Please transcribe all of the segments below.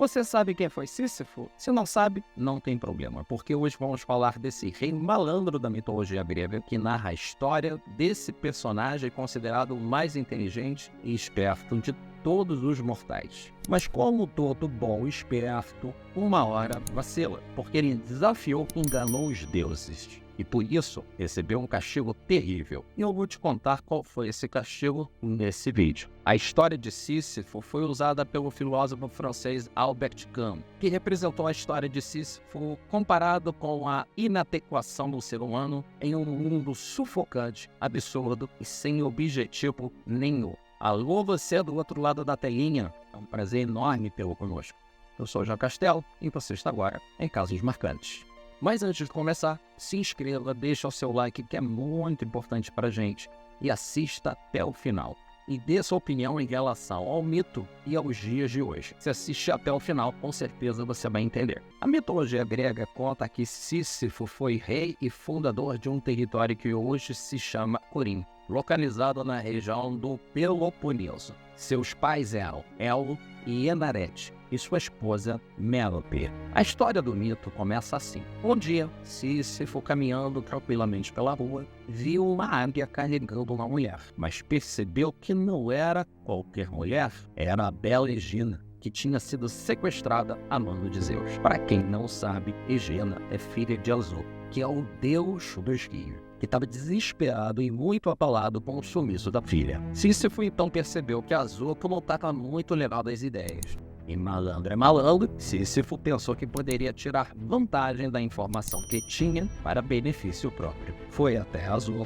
Você sabe quem foi Sísifo? Se não sabe, não tem problema, porque hoje vamos falar desse rei malandro da mitologia grega que narra a história desse personagem considerado o mais inteligente e esperto de todos os mortais. Mas como todo bom esperto, uma hora vacila, porque ele desafiou e enganou os deuses. E por isso, recebeu um castigo terrível. E eu vou te contar qual foi esse castigo nesse vídeo. A história de Sísifo foi usada pelo filósofo francês Albert Camus, que representou a história de Sísifo comparado com a inadequação do ser humano em um mundo sufocante, absurdo e sem objetivo nenhum. Alô, você do outro lado da telinha, é um prazer enorme tê-lo conosco. Eu sou o João Castelo e você está agora em Casos Marcantes. Mas antes de começar, se inscreva, deixa o seu like que é muito importante para a gente e assista até o final. E dê sua opinião em relação ao mito e aos dias de hoje. Se assistir até o final, com certeza você vai entender. A mitologia grega conta que Sísifo foi rei e fundador de um território que hoje se chama Corinto, localizado na região do Peloponeso. Seus pais eram Elo e Enarete, e sua esposa Mélope. A história do mito começa assim. Um dia, Sísifo, caminhando tranquilamente pela rua, viu uma águia carregando uma mulher, mas percebeu que não era qualquer mulher, era a bela Egina, que tinha sido sequestrada a mando de Zeus. Para quem não sabe, Egina é filha de Azul, que é o deus dos rios, que estava desesperado e muito abalado com o sumiço da filha. Sísifo então percebeu que Azul não estava muito ligado às ideias. E malandro é malandro, Sísifo pensou que poderia tirar vantagem da informação que tinha para benefício próprio. Foi até Azul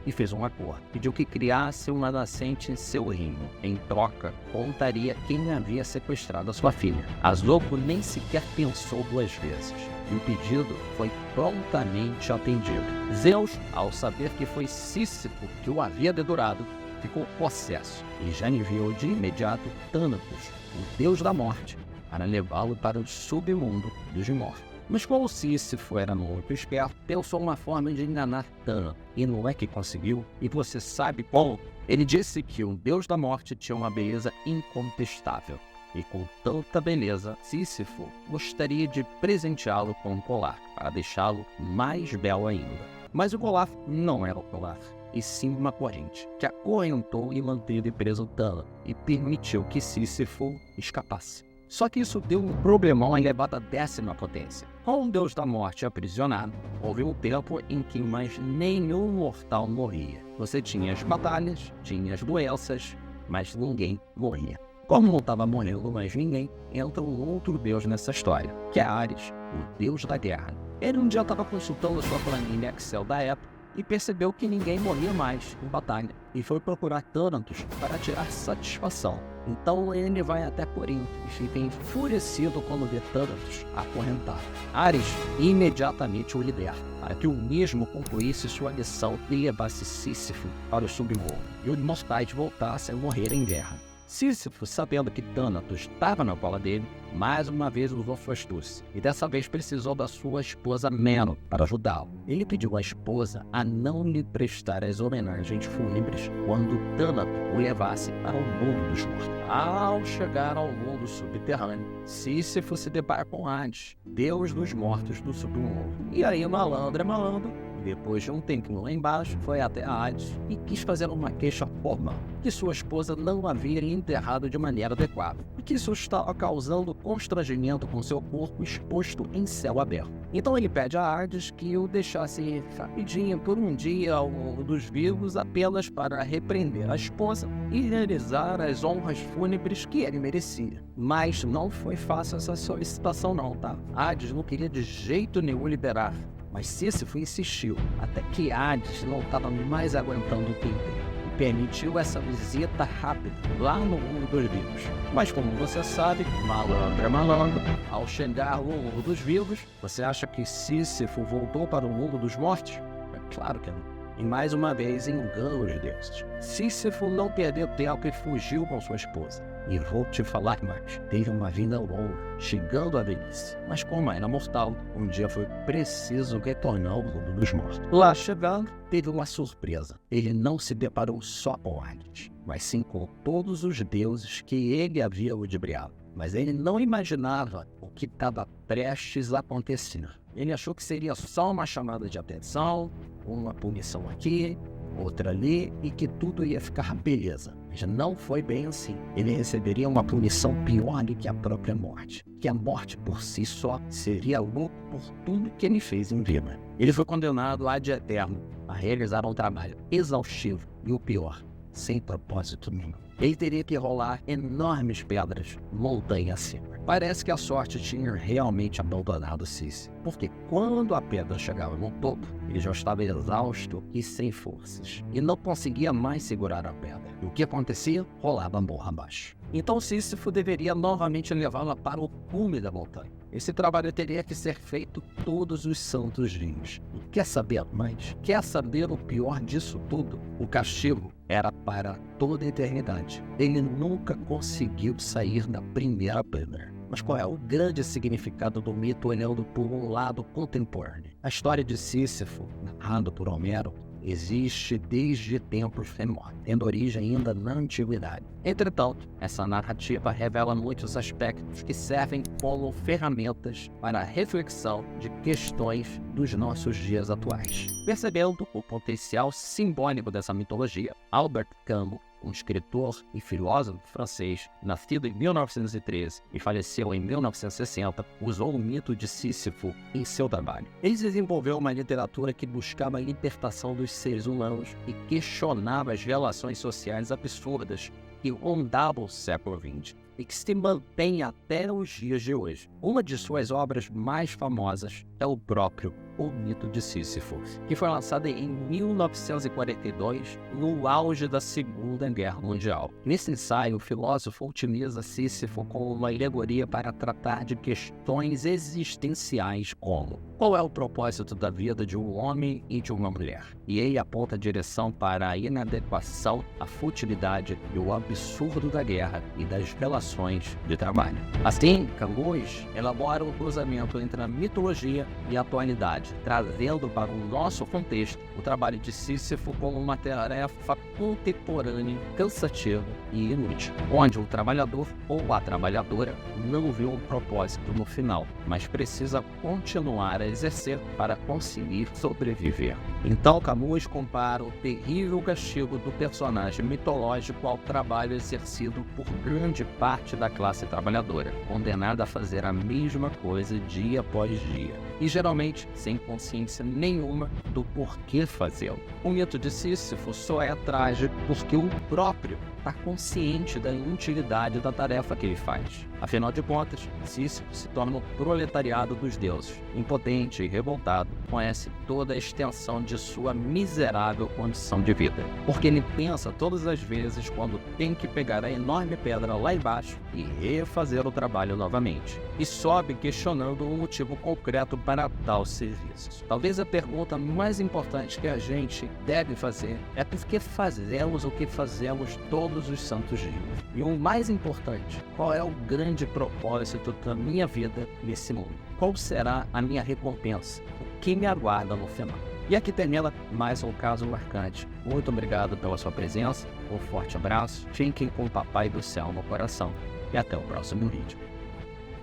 e fez um acordo. Pediu que criasse uma nascente em seu reino. Em troca, contaria quem havia sequestrado a sua filha. Azul nem sequer pensou duas vezes. E o pedido foi prontamente atendido. Zeus, ao saber que foi Sísifo que o havia dedurado, ficou possesso e já enviou de imediato Thanatos, o deus da morte, para levá-lo para o submundo dos mortos. Mas como Sísifo era muito esperto, pensou uma forma de enganar Thanatos. E não é que conseguiu? E você sabe como? Ele disse que o deus da morte tinha uma beleza incontestável. E com tanta beleza, Sísifo gostaria de presenteá-lo com um colar, para deixá-lo mais belo ainda. Mas o colar não era o colar, e sim uma corrente, que acorrentou e manteve preso Thanatos, e permitiu que Sísifo escapasse. Só que isso deu um problemão elevado à 10ª potência. Com o deus da morte aprisionado, houve um tempo em que mais nenhum mortal morria. Você tinha as batalhas, tinha as doenças, mas ninguém morria. Como não estava morrendo mais ninguém, entra um outro deus nessa história, que é Ares, o deus da guerra. Ele um dia estava consultando a sua planilha Excel da época e percebeu que ninguém morria mais em batalha, e foi procurar Thanatos para tirar satisfação. Então ele vai até Corinto e fica enfurecido quando vê Thanatos acorrentado. Ares imediatamente o liberta, para que o mesmo concluísse sua missão e levasse Sísifo para o submundo, e os mortais voltassem a morrer em guerra. Sísifo, sabendo que Thanatos estava na cola dele, mais uma vez usou sua astúcia, e dessa vez precisou da sua esposa Mélope para ajudá-lo. Ele pediu à esposa a não lhe prestar as homenagens fúnebres quando Thanatos o levasse para o mundo dos mortos. Ao chegar ao mundo subterrâneo, Sísifo se depara com Hades, deus dos mortos do submundo. E aí malandro é malandro, depois de um tempinho lá embaixo, foi até Hades e quis fazer uma queixa formal, que sua esposa não havia enterrado de maneira adequada, e que isso estava causando constrangimento com seu corpo exposto em céu aberto. Então ele pede a Hades que o deixasse ir rapidinho por um dia ao mundo dos vivos apenas para repreender a esposa e realizar as honras fúnebres que ele merecia. Mas não foi fácil essa solicitação não, tá? Hades não queria de jeito nenhum liberar. Mas Sísifo insistiu, até que Hades não estava mais aguentando o tempo e permitiu essa visita rápida lá no mundo dos vivos. Mas como você sabe, malandro é malandro. Ao chegar no mundo dos vivos, você acha que Sísifo voltou para o mundo dos mortos? É claro que não. E mais uma vez engana os deuses. Sísifo não perdeu tempo e fugiu com sua esposa. E vou te falar mais, teve uma vida longa, chegando à velhice. Mas como era mortal, um dia foi preciso retornar ao mundo dos mortos. Lá chegando, teve uma surpresa. Ele não se deparou só com Hades, mas sim com todos os deuses que ele havia ludibriado. mas ele não imaginava o que estava prestes a acontecer. Ele achou que seria só uma chamada de atenção, uma punição aqui, outra ali, e que tudo ia ficar beleza. Mas não foi bem assim. Ele receberia uma punição pior do que a própria morte. Que a morte por si só seria louco por tudo que ele fez em vida. Ele foi condenado ad eterno a realizar um trabalho exaustivo e o pior, sem propósito nenhum. Ele teria que rolar enormes pedras, montanha acima. Parece que a sorte tinha realmente abandonado Sísifo, porque quando a pedra chegava no topo, ele já estava exausto e sem forças, e não conseguia mais segurar a pedra. E o que acontecia? Rolava morro abaixo. Então Sísifo deveria novamente levá-la para o cume da montanha. Esse trabalho teria que ser feito todos os santos dias. E quer saber mais? Quer saber o pior disso tudo? O castigo era para toda a eternidade. Ele nunca conseguiu sair da primeira pedra. Mas qual é o grande significado do mito olhando por um lado contemporâneo? A história de Sísifo, narrada por Homero, existe desde tempos remotos, tendo origem ainda na antiguidade. Entretanto, essa narrativa revela muitos aspectos que servem como ferramentas para a reflexão de questões dos nossos dias atuais. Percebendo o potencial simbólico dessa mitologia, Albert Camus, um escritor e filósofo francês, nascido em 1913 e faleceu em 1960, usou o mito de Sísifo em seu trabalho. Ele desenvolveu uma literatura que buscava a libertação dos seres humanos e questionava as relações sociais absurdas que rondavam o século XX e que se mantém até os dias de hoje. Uma de suas obras mais famosas é o próprio O Mito de Sísifo, que foi lançada em 1942, no auge da Segunda Guerra Mundial. Nesse ensaio, o filósofo utiliza Sísifo como uma alegoria para tratar de questões existenciais como: qual é o propósito da vida de um homem e de uma mulher? E ele aponta a direção para a inadequação, a futilidade e o absurdo da guerra e das relações de trabalho. Assim, Camus elabora um cruzamento entre a mitologia e a atualidade, trazendo para o nosso contexto o trabalho de Sísifo como uma tarefa contemporânea, cansativa e inútil, onde o trabalhador ou a trabalhadora não vê um propósito no final, mas precisa continuar a exercer para conseguir sobreviver. Então Camus compara o terrível castigo do personagem mitológico ao trabalho exercido por grande parte da classe trabalhadora, condenada a fazer a mesma coisa dia após dia, e geralmente sem consciência nenhuma do porquê fazê-lo. O mito de Sísifo só é trágico porque o próprio está consciente da inutilidade da tarefa que ele faz. Afinal de contas, Sísifo se torna o proletariado dos deuses. Impotente e revoltado, conhece toda a extensão de sua miserável condição de vida, porque ele pensa todas as vezes quando tem que pegar a enorme pedra lá embaixo e refazer o trabalho novamente, e sobe questionando o motivo concreto para tal serviço. Talvez a pergunta mais importante que a gente deve fazer é por que fazemos o que fazemos todos os santos dias? E o mais importante, qual é o grande propósito da minha vida nesse mundo? Qual será a minha recompensa? O que me aguarda no final? E aqui termina mais um caso marcante. Muito obrigado pela sua presença, um forte abraço, fiquem com o Papai do Céu no coração e até o próximo vídeo.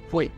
Fui!